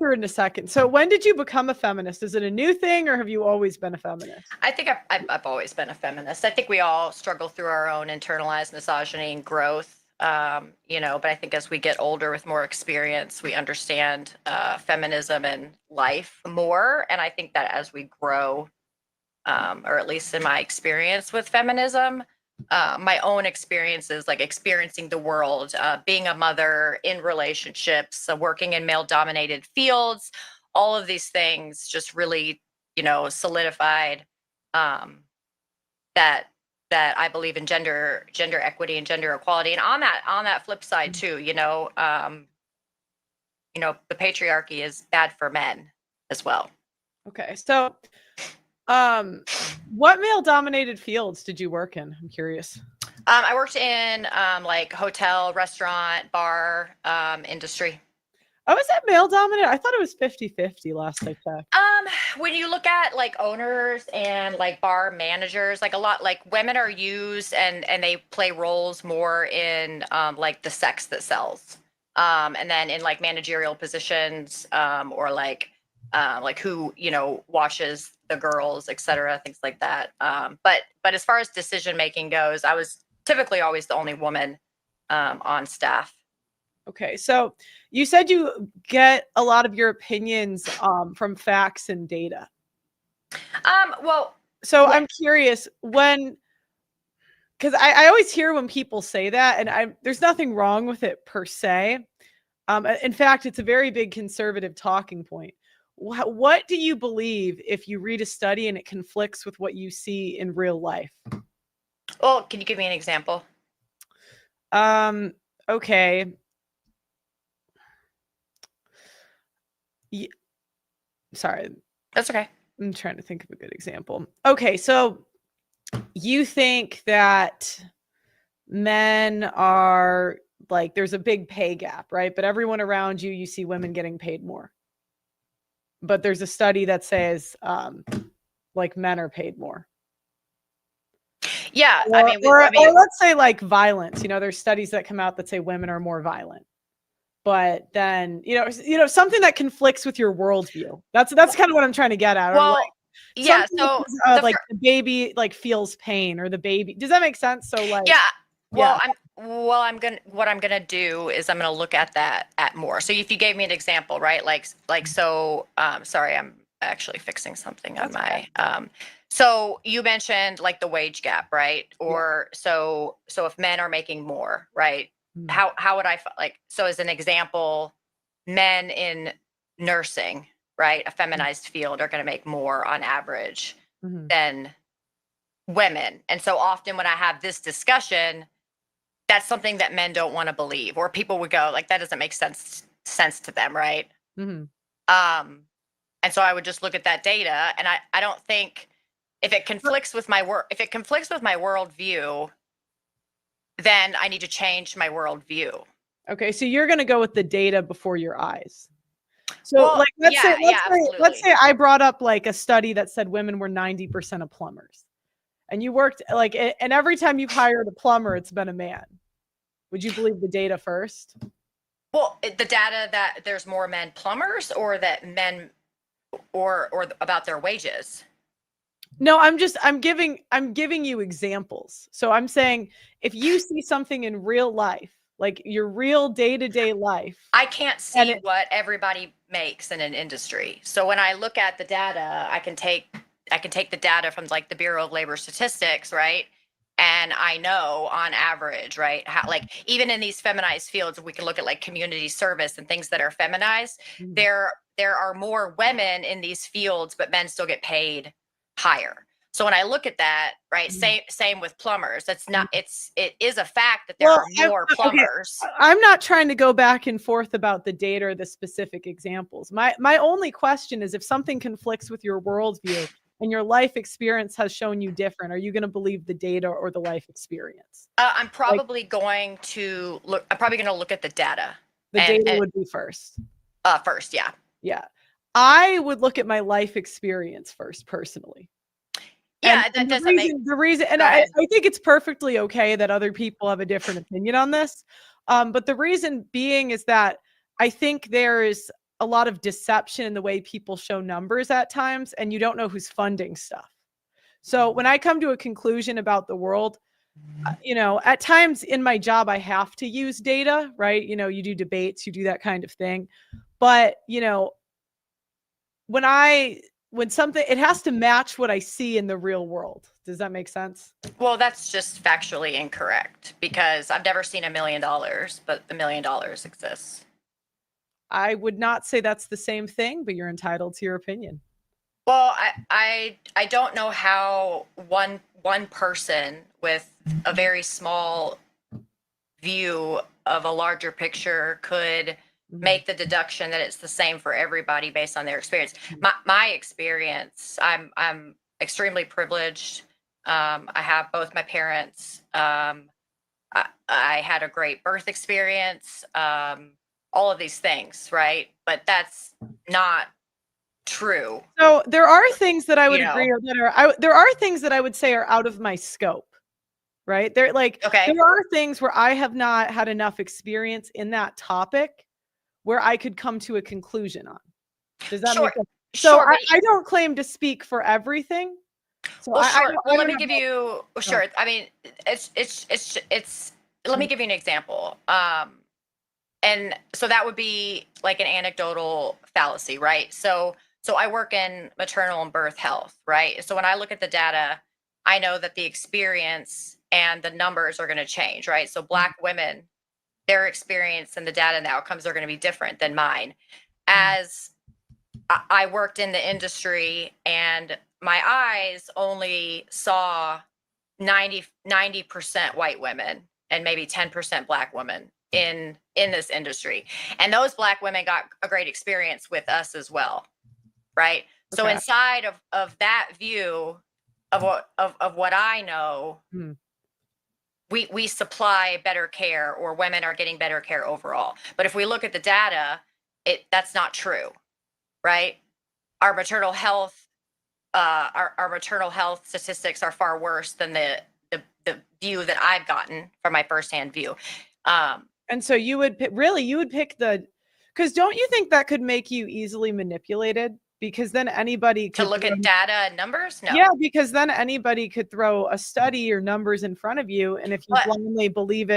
through it in a second. So when did you become a feminist? Is it a new thing, or have you always been a feminist? I think I've always been a feminist. I think we all struggle through our own internalized misogyny and growth, but I think as we get older with more experience, we understand feminism and life more. And I think that as we grow, or at least in my experience with feminism, my own experiences, like experiencing the world, being a mother, in relationships, working in male-dominated fields, all of these things just really, solidified that I believe in gender equity and gender equality. And on that flip side too, the patriarchy is bad for men as well. Okay, so what male-dominated fields did you work in? I'm curious. I worked in like hotel, restaurant, bar industry. Oh, is that male-dominated? I thought it was 50-50 last I checked. When you look at like owners and like bar managers, like a lot, like women are used and they play roles more in like the sex that sells. And then in like managerial positions, or like who, washes the girls, et cetera, things like that. But as far as decision making goes, I was typically always the only woman on staff. Okay, so you said you get a lot of your opinions from facts and data. So I'm curious because I always hear when people say that, and there's nothing wrong with it per se. In fact, it's a very big conservative talking point. What do you believe if you read a study and it conflicts with what you see in real life? Well, can you give me an example? Okay. Sorry. That's okay. I'm trying to think of a good example. Okay, so you think that men are like, there's a big pay gap, right? But everyone around you see women getting paid more. But there's a study that says like men are paid more. Yeah, or let's say like violence. There's studies that come out that say women are more violent. But then, something that conflicts with your worldview. That's kind of what I'm trying to get at. Well, yeah. So like the baby like feels pain, or the baby. Does that make sense? So like, yeah. Well, what I'm gonna do is I'm gonna look at that more. So if you gave me an example, right? Sorry, I'm actually fixing something on my. So you mentioned like the wage gap, right? Or so if men are making more, right? How would I so as an example, men in nursing, right, a feminized field, are going to make more on average than women. And so often when I have this discussion, that's something that men don't want to believe, or people would go like, that doesn't make sense to them, right? And so I would just look at that data, and I don't think if it conflicts with my worldview, then I need to change my worldview. Okay, so you're going to go with the data before your eyes. So let's say I brought up like a study that said women were 90% of plumbers, and you worked like, and every time you've hired a plumber, it's been a man. Would you believe the data first? Well, the data that there's more men plumbers, or that men, or about their wages? No, I'm giving you examples. So I'm saying if you see something in real life, like your real day-to-day life. I can't see what everybody makes in an industry. So when I look at the data, I can take the data from like the Bureau of Labor Statistics, right? And I know on average, right, how like even in these feminized fields, we can look at like community service and things that are feminized. There are more women in these fields, but men still get paid higher. So when I look at that, right, same with plumbers. It is a fact that there are more plumbers. Okay. I'm not trying to go back and forth about the data or the specific examples. My only question is, if something conflicts with your worldview and your life experience has shown you different, are you going to believe the data or the life experience? I'm probably going to look at the data. The data would be first. First, yeah. Yeah. I would look at my life experience first, personally. Yeah, that doesn't make the reason, and I think it's perfectly okay that other people have a different opinion on this. But the reason being is that I think there is a lot of deception in the way people show numbers at times, and you don't know who's funding stuff. So when I come to a conclusion about the world, you know, at times in my job, I have to use data, right? You know, you do debates, you do that kind of thing. But, you know, when something, it has to match what I see in the real world. Does that make sense? Well, that's just factually incorrect, because I've never seen $1 million, but $1 million exists. I would not say that's the same thing, but you're entitled to your opinion. Well, I don't know how one person with a very small view of a larger picture could make the deduction that it's the same for everybody based on their experience. My experience, I'm extremely privileged. I have both my parents. I had a great birth experience. All of these things, right? But that's not true. So there are things that I would agree that are, there are things that I would say are out of my scope, right? They're like, there are things where I have not had enough experience in that topic where I could come to a conclusion on. Does that make sense? So I don't claim to speak for everything. So well, let me give you, I mean, it's, let me give you an example. And so that would be like an anecdotal fallacy, right? So I work in maternal and birth health, right? So when I look at the data, I know that the experience and the numbers are going to change, right? So Black women, their experience and the data and the outcomes are going to be different than mine. As I worked in the industry and my eyes only saw 90% white women and maybe 10% Black women in this industry. And those Black women got a great experience with us as well. Right. So inside of that view of what I know, we supply better care, or women are getting better care overall. But if we look at the data, that's not true. Right. Our maternal health, our maternal health statistics are far worse than the view that I've gotten from my firsthand view. And so you would pick because don't you think that could make you easily manipulated? Because then anybody could to look at data and numbers? No. Yeah, because then anybody could throw a study or numbers in front of you. And if you blindly believe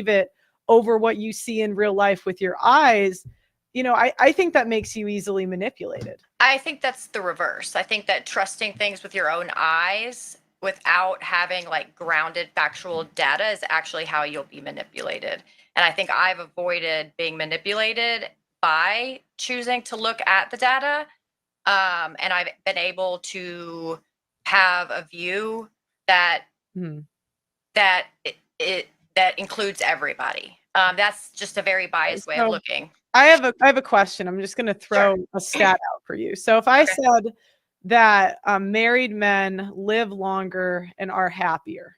it over what you see in real life with your eyes, you know, I think that makes you easily manipulated. I think that's the reverse. I think that trusting things with your own eyes without having like grounded factual data is actually how you'll be manipulated. And I think I've avoided being manipulated by choosing to look at the data. And I've been able to have a view that that includes everybody. That's just a very biased way of looking. I have a question. I'm just going to throw a stat out for you. So if I said that married men live longer and are happier,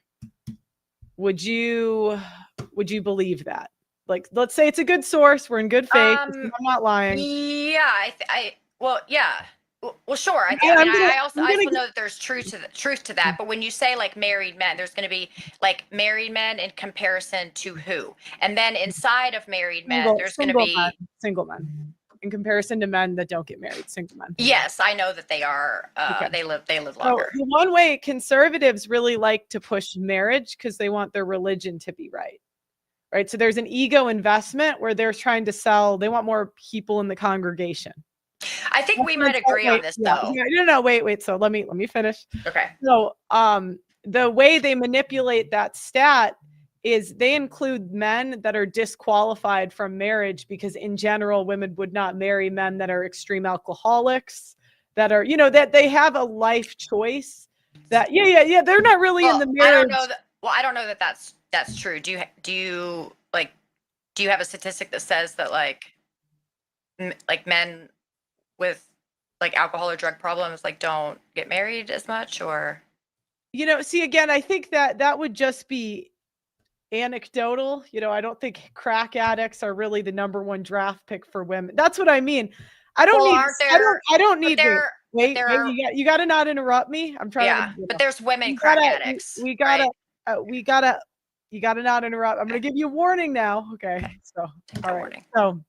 would you believe that? Like, let's say it's a good source. We're in good faith. I'm not lying. Yeah, yeah. Well, sure. I also know that there's truth to that. But when you say like married men, there's going to be like married men in comparison to who, and then inside of married men, there's going to be single men in comparison to men that don't get married. Single men. Yes, I know that they are. They live longer. So the one way conservatives really like to push marriage because they want their religion to be right. Right. So there's an ego investment where they're trying to sell. They want more people in the congregation. I think we might agree on this though. No, wait. So let me finish. Okay. So the way they manipulate that stat is they include men that are disqualified from marriage because in general, women would not marry men that are extreme alcoholics, that are, you know, that they have a life choice that, they're not really in the marriage. I don't know that that's true. Do you have a statistic that says that like men with like alcohol or drug problems like don't get married as much? Or, you know, see, again, I think that would just be anecdotal. You know, I don't think crack addicts are really the number one draft pick for women. That's what I mean. I don't need wait, you got to not interrupt me. I'm trying to, but there's women crack addicts. You gotta not interrupt. I'm going to give you a warning now. Okay. So, all right. So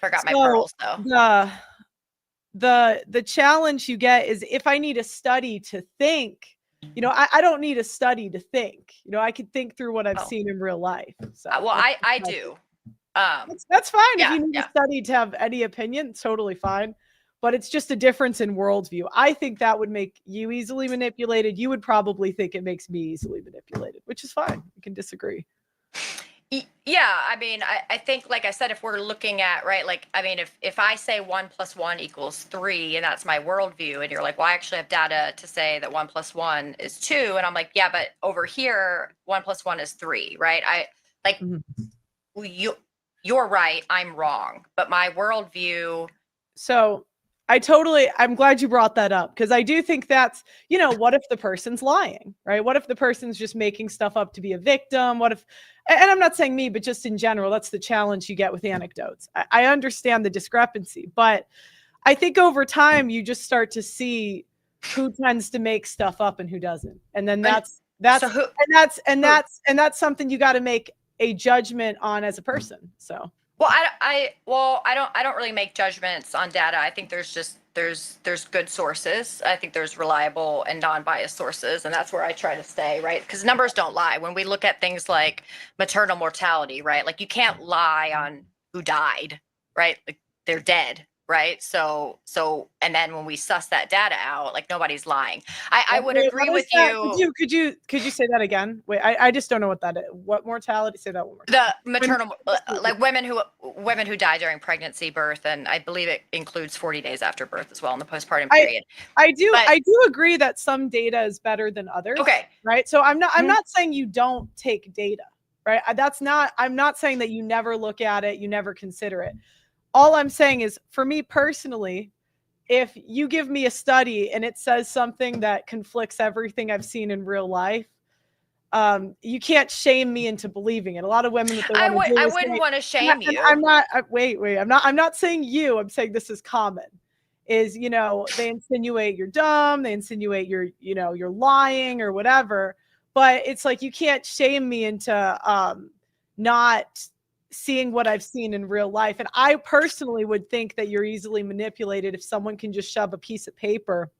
Forgot my pearls though. The challenge you get is if I need a study to think, I don't need a study to think. I can think through what I've seen in real life. So well, I do. That's fine. Yeah, if you need a study to have any opinion, it's totally fine. But it's just a difference in worldview. I think that would make you easily manipulated. You would probably think it makes me easily manipulated, which is fine. We can disagree. Yeah, I mean, I think, like I said, if we're looking at, right, like, I mean, if I say 1 + 1 = 3, and that's my worldview, and you're like, well, I actually have data to say that 1 + 1 is 2, and I'm like, yeah, but over here, 1 + 1 is 3, right? You're right, I'm wrong, but my worldview. So I'm glad you brought that up, because I do think that's, what if the person's lying, right? What if the person's just making stuff up to be a victim? What if, and I'm not saying me, but just in general, that's the challenge you get with anecdotes. I understand the discrepancy, but I think over time you just start to see who tends to make stuff up and who doesn't. And then that's something you got to make a judgment on as a person. So. Well, I don't really make judgments on data. I think there's good sources. I think there's reliable and non-biased sources, and that's where I try to stay, right? Because numbers don't lie. When we look at things like maternal mortality, right? Like, you can't lie on who died, right? Like, they're dead, right? So, and then when we suss that data out, like, nobody's lying. I would agree with you. Could you say that again? Wait, I just don't know what that is. What mortality? Say that one more time. The maternal, like, women who die during pregnancy, birth, and I believe it includes 40 days after birth as well in the postpartum period. I do agree that some data is better than others. Okay. Right. So I'm not saying you don't take data, right? I'm not saying that you never look at it, you never consider it. All I'm saying is, for me personally, if you give me a study and it says something that conflicts everything I've seen in real life, you can't shame me into believing it. A lot of women that I wouldn't want to shame you. I'm not saying you. I'm saying this is common. Is, they insinuate you're dumb, they insinuate you're lying or whatever. But it's like, you can't shame me into not seeing what I've seen in real life. And I personally would think that you're easily manipulated if someone can just shove a piece of paper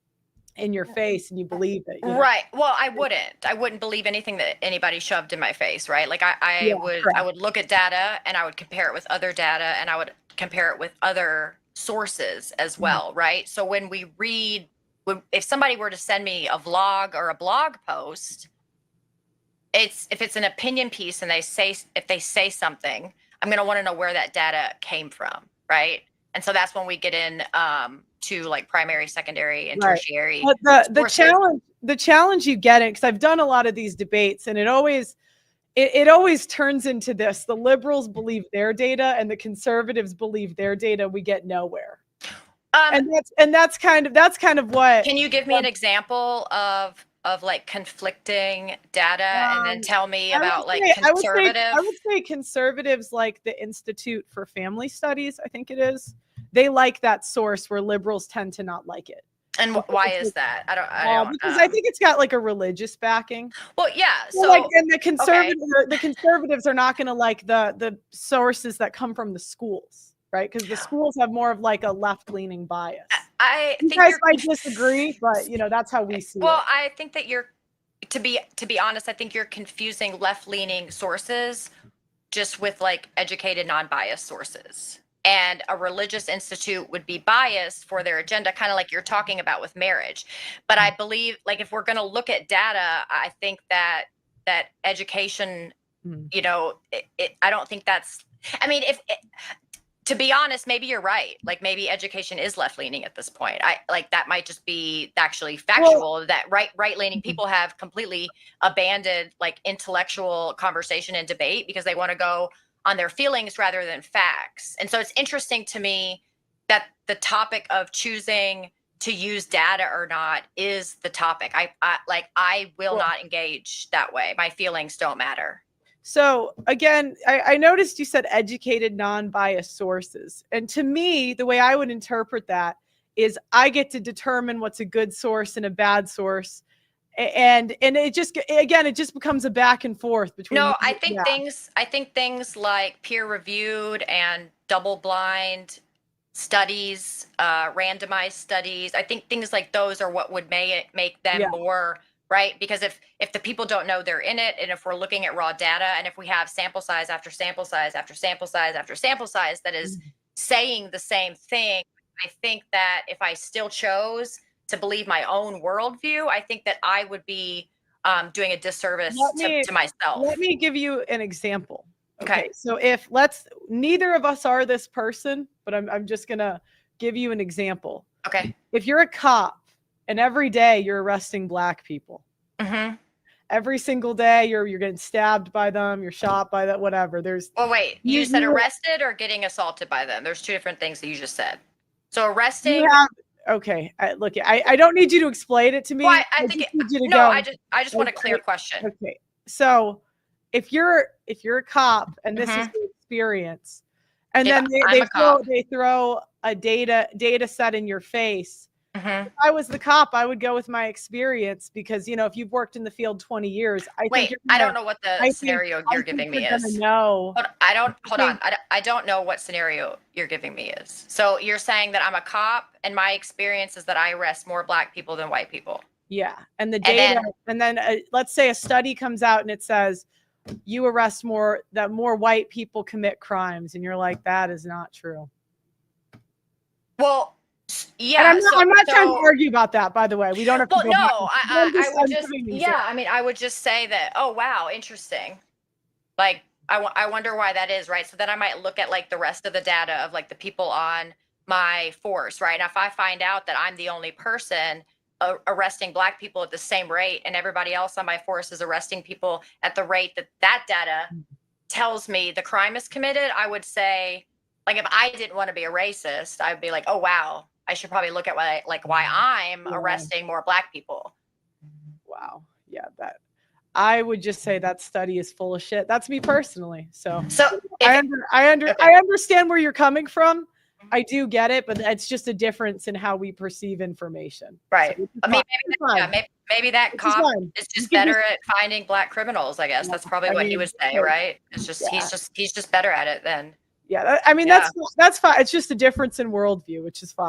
in your face and you believe it. Right. Well, I wouldn't believe anything that anybody shoved in my face, right? Like, I would look at data, and I would compare it with other data, and I would compare it with other sources as well, right? So when we read, if somebody were to send me a vlog or a blog post, if it's an opinion piece and if they say something, I'm going to want to know where that data came from, right? And so that's when we get in to, like, primary, secondary, and tertiary. But the challenge you get it, because I've done a lot of these debates, and it always turns into this: the liberals believe their data and the conservatives believe their data. We get nowhere. And that's kind of what. Can you give me an example of like conflicting data, and then tell me about, like, conservative? I would say conservatives, like the Institute for Family Studies, I think it is. They like that source, where liberals tend to not like it. And why is that? I don't because I think it's got, like, a religious backing. Well, yeah. So, like, and the conservatives are not going to like the sources that come from the schools, right? Because the schools have more of, like, a left-leaning bias. You guys might disagree, but that's how we see it. Well, I think that to be honest, I think you're confusing left-leaning sources just with, like, educated, non-biased sources. And a religious institute would be biased for their agenda, kind of like you're talking about with marriage. But I believe, like, if we're going to look at data, I think that education, I don't think that's, I mean, to be honest, maybe you're right. Like, maybe education is left-leaning at this point. That might just be actually factual, that right-leaning people have completely abandoned, like, intellectual conversation and debate because they want to go on their feelings rather than facts. And so it's interesting to me that the topic of choosing to use data or not is the topic. I will not engage that way. My feelings don't matter. So again, I noticed you said educated, non-biased sources. And to me, the way I would interpret that is I get to determine what's a good source and a bad source and it just, again, it just becomes a back and forth between. No, I think things like peer reviewed and double blind studies, randomized studies, I think things like those are what would make them more right. Because if the people don't know they're in it, and if we're looking at raw data, and if we have sample size after sample size after sample size after sample size that is saying the same thing, I think that if I still chose to believe my own worldview, I think that I would be doing a disservice to myself. Let me give you an example. Okay. So if neither of us are this person, but I'm just gonna give you an example. Okay. If you're a cop and every day you're arresting Black people, every single day you're getting stabbed by them, you're shot by that, whatever. Well, wait, you said arrested or getting assaulted by them? There's two different things that you just said. So arresting. Okay, look, I don't need you to explain it to me. Well, I think I just want a clear question. Okay, so if you're a cop and this is the experience, and then they throw a data set in your face. If I was the cop, I would go with my experience, because if you've worked in the field 20 years, I don't know what the scenario you're giving me is. No, I don't know what scenario you're giving me is. So you're saying that I'm a cop and my experience is that I arrest more Black people than white people. Yeah, and the data, and then let's say a study comes out and it says you arrest more white people commit crimes, and you're like, that is not true. Well, yeah, and I'm not trying to argue about that, by the way. We don't have to. Well, no, I would just say that, oh wow, interesting. Like I wonder why that is, right? So then I might look at like the rest of the data of like the people on my force, right? And if I find out that I'm the only person arresting Black people at the same rate, and everybody else on my force is arresting people at the rate that data tells me the crime is committed, I would say, like, if I didn't want to be a racist, I'd be like, oh wow, I should probably look at why I'm arresting more Black people. Wow. Yeah, I would just say that study is full of shit. That's me personally. So I understand where you're coming from. I do get it, but it's just a difference in how we perceive information. Right. So I mean, maybe that cop is just better at finding Black criminals, I guess. That's probably what he would say, right? It's just he's just better at it than. Yeah, I mean, that's fine. It's just a difference in worldview, which is fine.